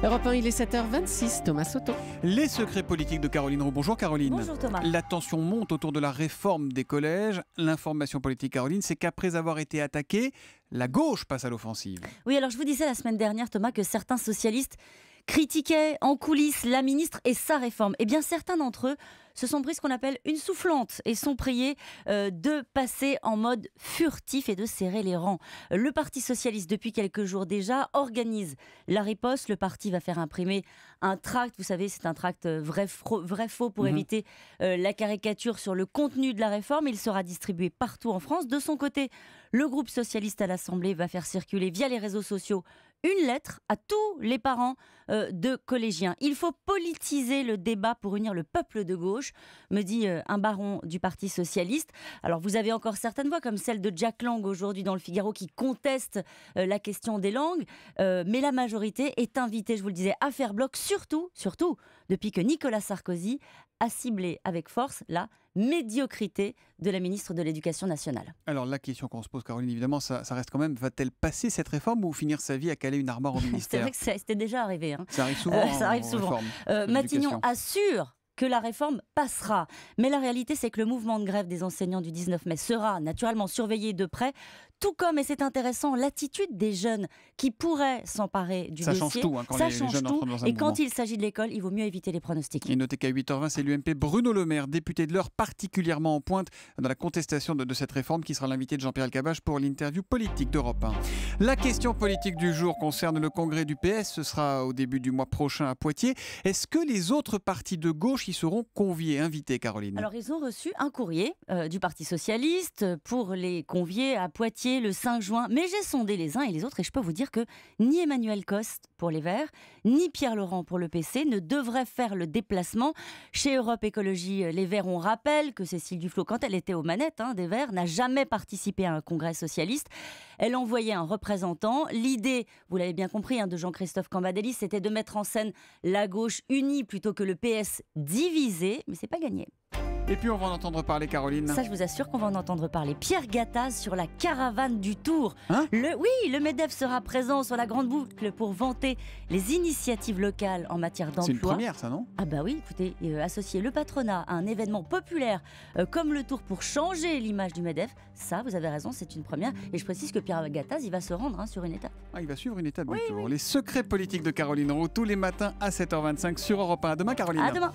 Europe 1, il est 7h26, Thomas Soto. Les secrets politiques de Caroline Roux. Bonjour Caroline. Bonjour Thomas. La tension monte autour de la réforme des collèges. L'information politique, Caroline, c'est qu'après avoir été attaquée, la gauche passe à l'offensive. Oui, alors je vous disais la semaine dernière, Thomas, que certains socialistes critiquaient en coulisses la ministre et sa réforme. Eh bien, certains d'entre eux se sont pris ce qu'on appelle une soufflante et sont priés de passer en mode furtif et de serrer les rangs. Le Parti socialiste, depuis quelques jours déjà, organise la riposte. Le parti va faire imprimer un tract. Vous savez, c'est un tract vrai-faux pour éviter la caricature sur le contenu de la réforme. Il sera distribué partout en France. De son côté, le groupe socialiste à l'Assemblée va faire circuler via les réseaux sociaux une lettre à tous les parents de collégiens. Il faut politiser le débat pour unir le peuple de gauche, me dit un baron du Parti socialiste. Alors vous avez encore certaines voix, comme celle de Jack Lang aujourd'hui dans le Figaro, qui conteste la question des langues, mais la majorité est invitée, je vous le disais, à faire bloc, surtout depuis que Nicolas Sarkozy a ciblé avec force la médiocrité de la ministre de l'Éducation nationale. Alors la question qu'on se pose, Caroline, évidemment, ça reste quand même, va-t-elle passer cette réforme ou finir sa vie à caler une armoire au ministère? C'est vrai que c'était déjà arrivé. Hein. Ça arrive souvent. Ça arrive souvent. Matignon assure que la réforme passera. Mais la réalité, c'est que le mouvement de grève des enseignants du 19 mai sera naturellement surveillé de près, tout comme, et c'est intéressant, l'attitude des jeunes qui pourraient s'emparer du dossier. Ça change tout, hein, quand les jeunes entrent dans un et mouvement. Quand il s'agit de l'école, il vaut mieux éviter les pronostics. Et notez qu'à 8h20, c'est l'UMP Bruno Le Maire, député de l'Eure, particulièrement en pointe dans la contestation de cette réforme, qui sera l'invité de Jean-Pierre Elkabbach pour l'interview politique d'Europe 1. La question politique du jour concerne le congrès du PS. Ce sera au début du mois prochain à Poitiers. Est-ce que les autres partis de gauche y seront conviés, invités, Caroline? Alors, ils ont reçu un courrier du Parti socialiste pour les convier à Poitiers le 5 juin. Mais j'ai sondé les uns et les autres et je peux vous dire que ni Emmanuel Coste pour les Verts, ni Pierre Laurent pour le PC ne devraient faire le déplacement. Chez Europe Écologie Les Verts, on rappelle que Cécile Duflot, quand elle était aux manettes des Verts, n'a jamais participé à un congrès socialiste. Elle envoyait un représentant. L'idée, vous l'avez bien compris, de Jean-Christophe Cambadélis, c'était de mettre en scène la gauche unie plutôt que le PS divisé, mais c'est pas gagné. Et puis on va en entendre parler, Caroline. Ça, je vous assure qu'on va en entendre parler. Pierre Gattaz sur la caravane du Tour. Le MEDEF sera présent sur la grande boucle pour vanter les initiatives locales en matière d'emploi. C'est une première, ça, non? Ah bah oui, écoutez, associer le patronat à un événement populaire comme le Tour pour changer l'image du MEDEF, ça, vous avez raison, c'est une première. Et je précise que Pierre Gattaz, il va se rendre sur une étape. Ah, il va suivre une étape du Tour. Oui. Les secrets politiques de Caroline Roux, tous les matins à 7h25 sur Europe 1. À demain, Caroline. À demain.